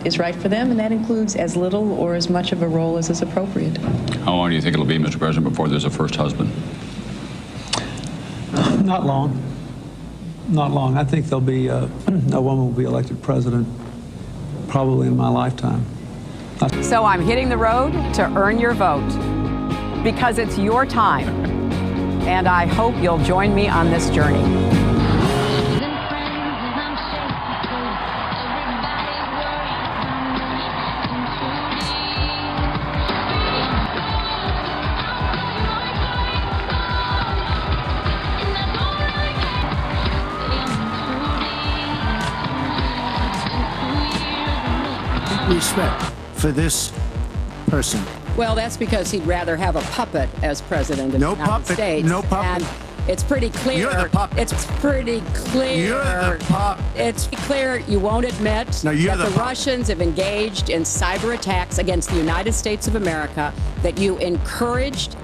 is right for them, and that includes as little or as much of a role as is appropriate. How long do you think it'll be, Mr. President, before there's a first husband? Not long. Not long. I think there'll be a woman will be elected president probably in my lifetime. So I'm hitting the road to earn your vote because it's your time, and I hope you'll join me on this journey. Respect for this person. Well, that's because he'd rather have a puppet as president of the United States. No puppet. And it's pretty clear. You're the puppet. It's pretty clear. You're the puppet. It's clear you won't admit that the Russians have engaged in cyber attacks against the United States of America, that you encouraged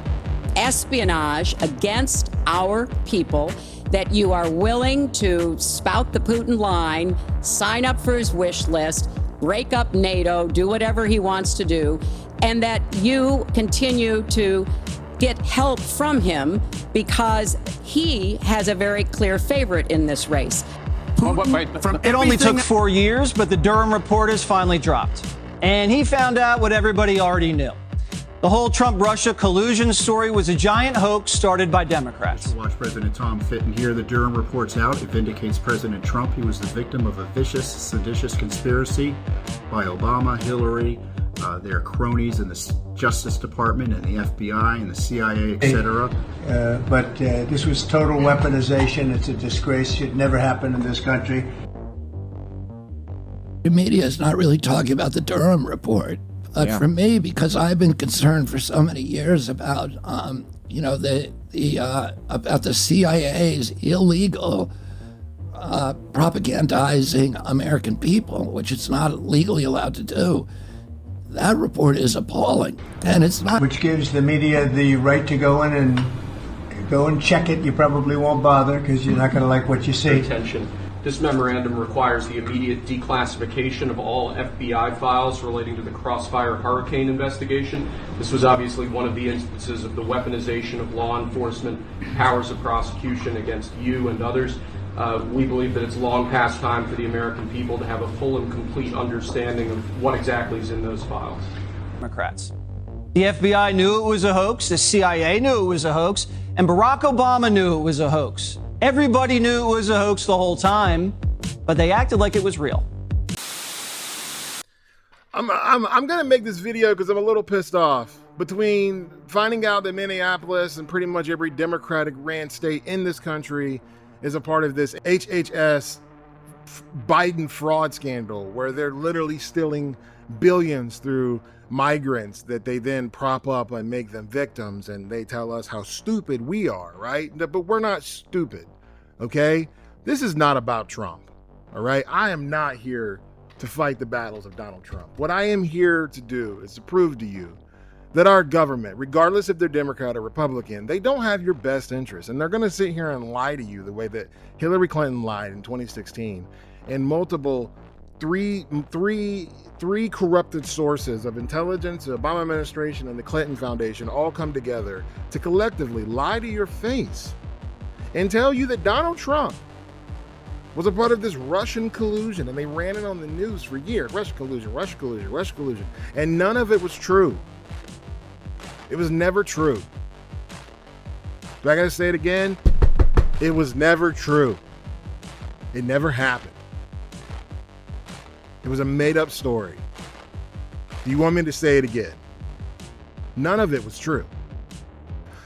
espionage against our people, that you are willing to spout the Putin line, sign up for his wish list, rake up NATO, do whatever he wants to do, and that you continue to get help from him because he has a very clear favorite in this race. It only took 4 years, but the Durham Report is finally dropped. And he found out what everybody already knew. The whole Trump-Russia collusion story was a giant hoax started by Democrats. Watch President Tom Fitton here. The Durham Report's out. It vindicates President Trump. He was the victim of a vicious, seditious conspiracy by Obama, Hillary, their cronies in the Justice Department and the FBI and the CIA, etc. But this was total weaponization. It's a disgrace. It should never happen in this country. The media is not really talking about the Durham Report. But for me, because I've been concerned for so many years about, about the CIA's illegal propagandizing American people, which it's not legally allowed to do. That report is appalling, and it's not. Which gives the media the right to go in and check it. You probably won't bother because you're not going to like what you see. Attention. This memorandum requires the immediate declassification of all FBI files relating to the Crossfire Hurricane investigation. This was obviously one of the instances of the weaponization of law enforcement powers of prosecution against you and others. We believe that it's long past time for the American people to have a full and complete understanding of what exactly is in those files. Democrats. The FBI knew it was a hoax, the CIA knew it was a hoax, and Barack Obama knew it was a hoax. Everybody knew it was a hoax the whole time, but they acted like it was real. I'm gonna make this video because I'm a little pissed off between finding out that Minneapolis and pretty much every Democratic ran state in this country is a part of this HHS Biden fraud scandal where they're literally stealing billions through migrants that they then prop up and make them victims, and they tell us how stupid we are, right? But we're not stupid, okay? This is not about Trump, all right? I am not here to fight the battles of Donald Trump. What I am here to do is to prove to you that our government, regardless if they're Democrat or Republican, they don't have your best interest, and they're gonna sit here and lie to you the way that Hillary Clinton lied in 2016, and multiple three corrupted sources of intelligence, the Obama administration and the Clinton Foundation all come together to collectively lie to your face and tell you that Donald Trump was a part of this Russian collusion, and they ran it on the news for years. Russian collusion, Russian collusion, Russian collusion. And none of it was true. It was never true. Do I gotta say it again? It was never true. It never happened. It was a made-up story. Do you want me to say it again? None of it was true.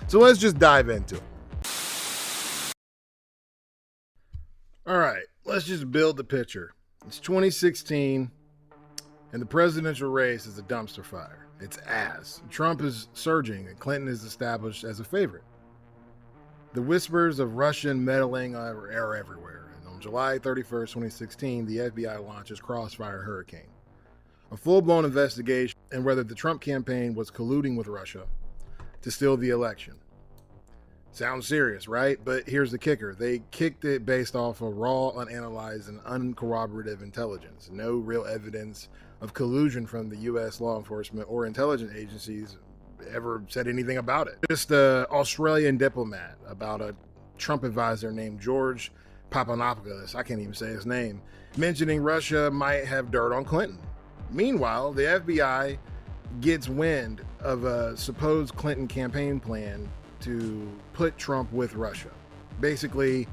So let's just dive into it. All right, let's just build the picture. It's 2016, and the presidential race is a dumpster fire. It's ass. Trump is surging, and Clinton is established as a favorite. The whispers of Russian meddling are everywhere. July 31st, 2016, the FBI launches Crossfire Hurricane, a full-blown investigation into whether the Trump campaign was colluding with Russia to steal the election. Sounds serious, right? But here's the kicker. They kicked it based off of raw, unanalyzed, and uncorroborative intelligence. No real evidence of collusion from the U.S. law enforcement or intelligence agencies ever said anything about it. Just an Australian diplomat about a Trump advisor named George Papadopoulos, I can't even say his name, mentioning Russia might have dirt on Clinton. Meanwhile, the FBI gets wind of a supposed Clinton campaign plan to put Trump with Russia. Basically,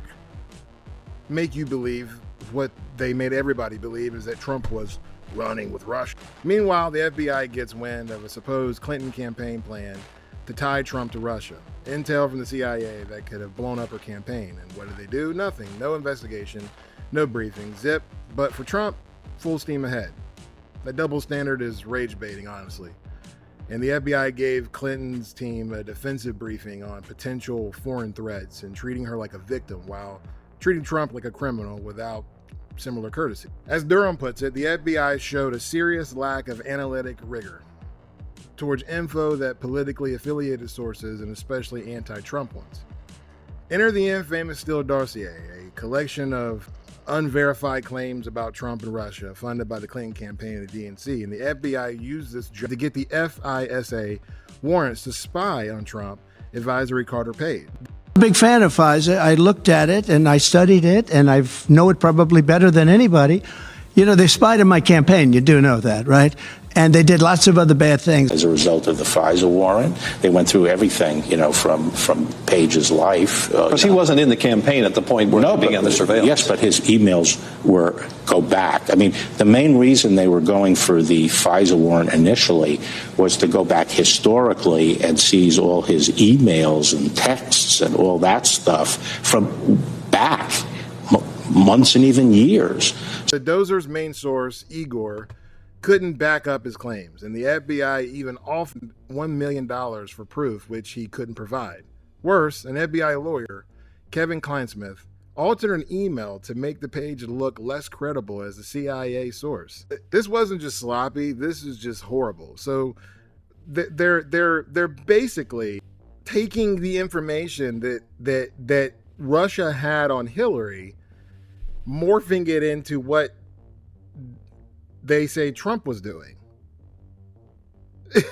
make you believe what they made everybody believe, is that Trump was running with Russia. Meanwhile, the FBI gets wind of a supposed Clinton campaign plan to tie Trump to Russia. Intel from the CIA that could have blown up her campaign. And what do? Nothing. No investigation, no briefing, zip. But for Trump, full steam ahead. That double standard is rage baiting, honestly. And the FBI gave Clinton's team a defensive briefing on potential foreign threats and treating her like a victim while treating Trump like a criminal without similar courtesy. As Durham puts it, the FBI showed a serious lack of analytic rigor towards info that politically affiliated sources, and especially anti-Trump ones. Enter the infamous Steele Dossier, a collection of unverified claims about Trump and Russia funded by the Clinton campaign and the DNC, and the FBI used this to get the FISA warrants to spy on Trump, advisory Carter paid. Big fan of FISA. I looked at it and I studied it, and I know it probably better than anybody. You know, they spied on my campaign. You do know that, right? And they did lots of other bad things. As a result of the FISA warrant, they went through everything, you know, from Page's life. Because he wasn't in the campaign at the point where he began the surveillance. Yes, but his emails go back. I mean, the main reason they were going for the FISA warrant initially was to go back historically and seize all his emails and texts and all that stuff from back months and even years. The Dozer's main source, Igor, couldn't back up his claims, and the FBI even offered $1 million for proof, which he couldn't provide. Worse, an FBI lawyer, Kevin Kleinsmith, altered an email to make the page look less credible as a CIA source. This wasn't just sloppy, this is just horrible. So they're basically taking the information that Russia had on Hillary, morphing it into what they say Trump was doing. It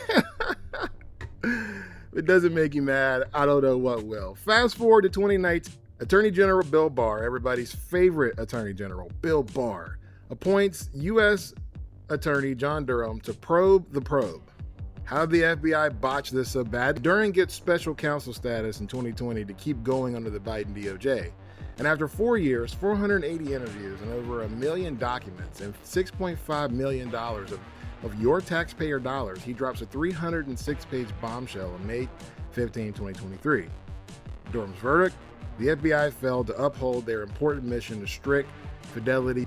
doesn't make you mad, I don't know what will. Fast forward to 2019, Attorney General Bill Barr, everybody's favorite Attorney General, Bill Barr, appoints U.S. Attorney John Durham to probe the probe. How did the FBI botch this so bad? Durham gets special counsel status in 2020 to keep going under the Biden DOJ. And after 4 years, 480 interviews, and over 1 million documents, and $6.5 million of your taxpayer dollars, he drops a 306-page bombshell on May 15, 2023. Durham's verdict: the FBI failed to uphold their important mission to strict fidelity.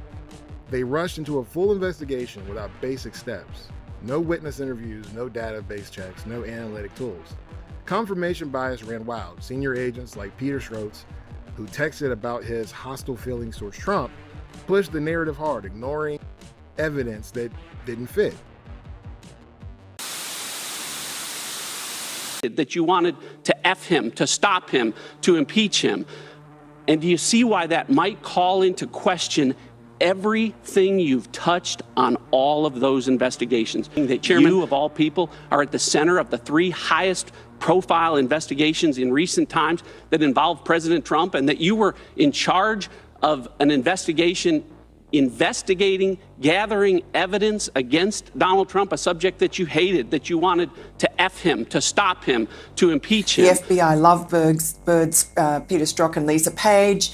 They rushed into a full investigation without basic steps. No witness interviews, no database checks, no analytic tools. Confirmation bias ran wild. Senior agents like Peter Schroetz, who texted about his hostile feelings towards Trump, pushed the narrative hard, ignoring evidence that didn't fit. That you wanted to F him, to stop him, to impeach him. And do you see why that might call into question everything you've touched on all of those investigations? That you, of all people, are at the center of the 3 highest profile investigations in recent times that involve President Trump, and that you were in charge of an investigation investigating, gathering evidence against Donald Trump, a subject that you hated, that you wanted to F him, to stop him, to impeach him. The FBI lovebirds, Peter Strzok and Lisa Page,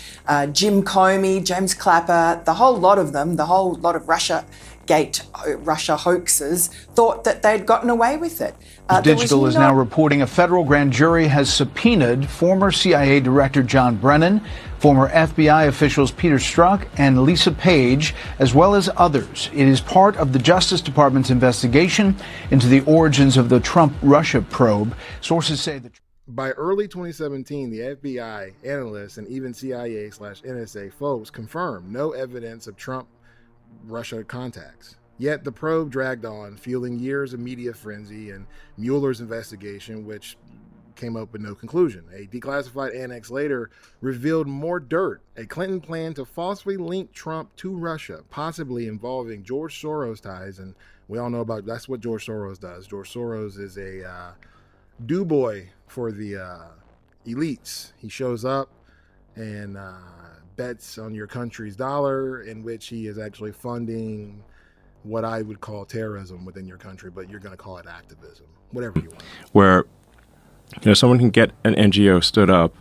Jim Comey, James Clapper, the whole lot of them, the whole lot of Russia hoaxes, thought that they'd gotten away with it. Digital is now reporting a federal grand jury has subpoenaed former CIA Director John Brennan, former FBI officials Peter Strzok and Lisa Page, as well as others. It is part of the Justice Department's investigation into the origins of the Trump-Russia probe. Sources say that by early 2017, the FBI, analysts, and even CIA/NSA folks confirmed no evidence of Trump-Russia contacts. Yet the probe dragged on, fueling years of media frenzy and Mueller's investigation, which came up with no conclusion. A declassified annex later revealed more dirt. A Clinton plan to falsely link Trump to Russia, possibly involving George Soros ties. And we all know about, that's what George Soros does. George Soros is a do-boy for the elites. He shows up and bets on your country's dollar, in which he is actually funding what I would call terrorism within your country, but you're going to call it activism, whatever you want. Where, someone can get an NGO stood up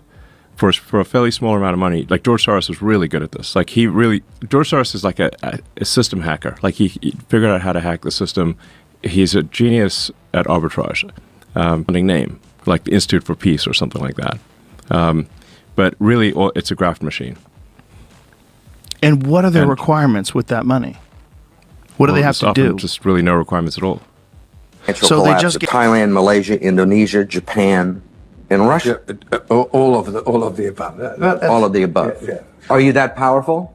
for a fairly small amount of money. Like George Soros was really good at this. Like George Soros is like a system hacker. Like he figured out how to hack the system. He's a genius at arbitrage. Funding name, like the Institute for Peace or something like that. But really, it's a graft machine. And what are their requirements with that money? What do they have to do? Just really no requirements at all. So they just get Thailand, Malaysia, Indonesia, Japan, and Russia. All of the above. All of the above. Yeah. Are you that powerful?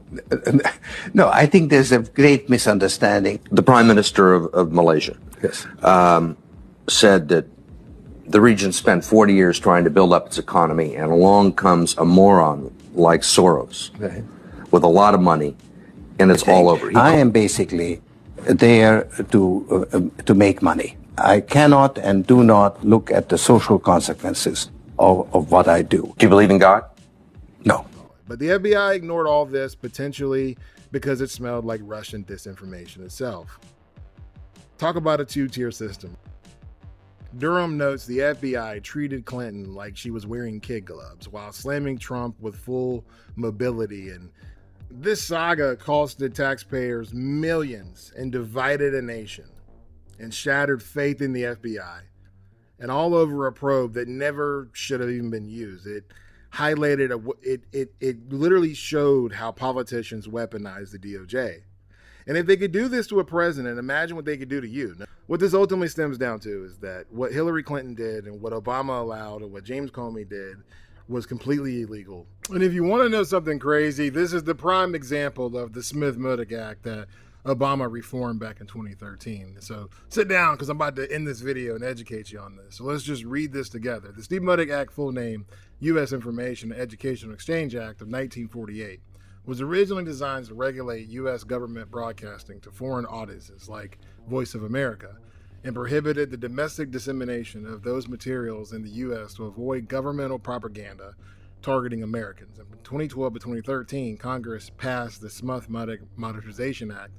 No, I think there's a great misunderstanding. The Prime Minister of Malaysia said that the region spent 40 years trying to build up its economy, and along comes a moron like Soros with a lot of money, and it's all over. I am basically there to make money. I cannot and do not look at the social consequences of what I do. Do you believe in God? No. But the FBI ignored all this potentially because it smelled like Russian disinformation itself. Talk about a two-tier system. Durham notes the FBI treated Clinton like she was wearing kid gloves while slamming Trump with full mobility. And this saga costed taxpayers millions and divided a nation and shattered faith in the FBI, and all over a probe that never should have even been used. It highlighted, it literally showed how politicians weaponize the DOJ. And if they could do this to a president, imagine what they could do to you. What this ultimately stems down to is that what Hillary Clinton did and what Obama allowed and what James Comey did was completely illegal. And if you want to know something crazy, this is the prime example of the Smith-Modick Act that Obama reformed back in 2013. So sit down, because I'm about to end this video and educate you on this. So let's just read this together. The Smith-Modick Act, full name, U.S. Information and Educational Exchange Act of 1948, was originally designed to regulate U.S. government broadcasting to foreign audiences like Voice of America, and prohibited the domestic dissemination of those materials in the U.S. to avoid governmental propaganda targeting Americans. And from 2012 to 2013, Congress passed the Smith-Modick Modernization Act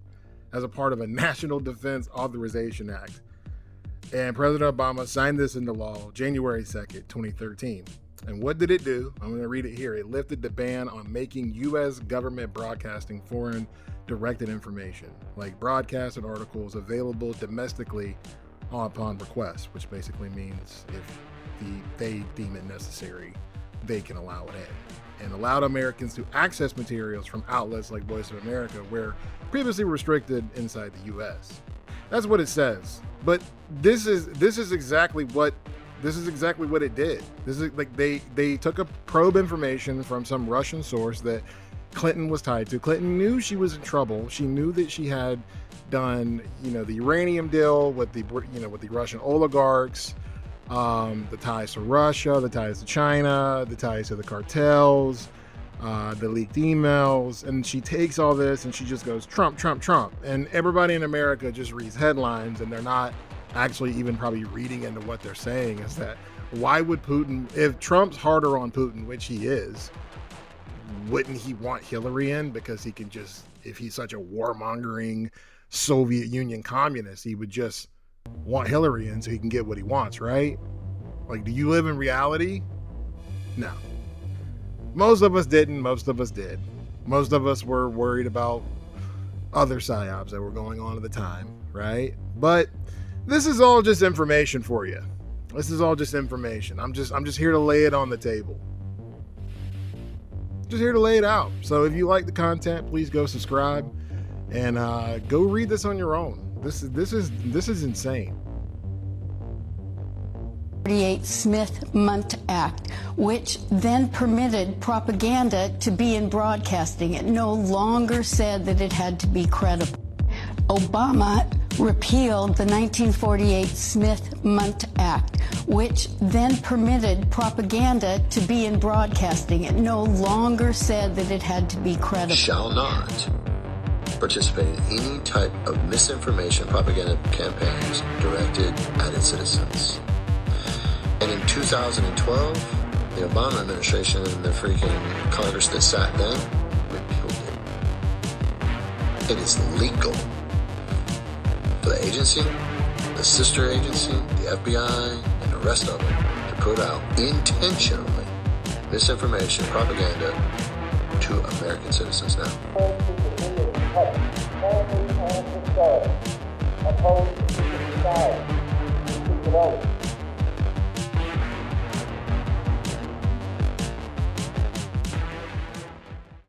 as a part of a National Defense Authorization Act. And President Obama signed this into law January 2nd, 2013. And what did it do? I'm going to read it here. It lifted the ban on making U.S. government broadcasting foreign directed information, like broadcasted articles available domestically upon request, which basically means if they deem it necessary, they can allow it in. And allowed Americans to access materials from outlets like Voice of America, where previously restricted inside the U.S. That's what it says. But this is exactly what it did. This is like they took a probe information from some Russian source that Clinton was tied to. Clinton knew she was in trouble. She knew that she had done, the uranium deal with the Russian oligarchs, the ties to Russia, the ties to China, the ties to the cartels, the leaked emails, and she takes all this and she just goes Trump, Trump, Trump, and everybody in America just reads headlines and they're not actually even probably reading into what they're saying. Is that why would Putin, if Trump's harder on Putin, which he is, wouldn't he want Hillary in? Because he can just, if he's such a warmongering Soviet Union communist, he would just want Hillary in so he can get what he wants, right? Like, do you live in reality? No. Most of us didn't. Most of us did. Most of us were worried about other psyops that were going on at the time, right? But this is all just information for you. This is all just information. I'm just here to lay it on the table. Just here to lay it out. So if you like the content, please go subscribe and go read this on your own. This is insane. 48 Smith-Modick Act, which then permitted propaganda to be in broadcasting. It no longer said that it had to be credible. Obama repealed the 1948 Smith-Mundt Act, which then permitted propaganda to be in broadcasting. It no longer said that it had to be credible. Shall not participate in any type of misinformation propaganda campaigns directed at its citizens. And in 2012, the Obama administration and the freaking Congress that sat then repealed it. It is legal for the agency, the sister agency, the FBI, and the rest of them to put out intentionally misinformation, propaganda to American citizens now. Opposed to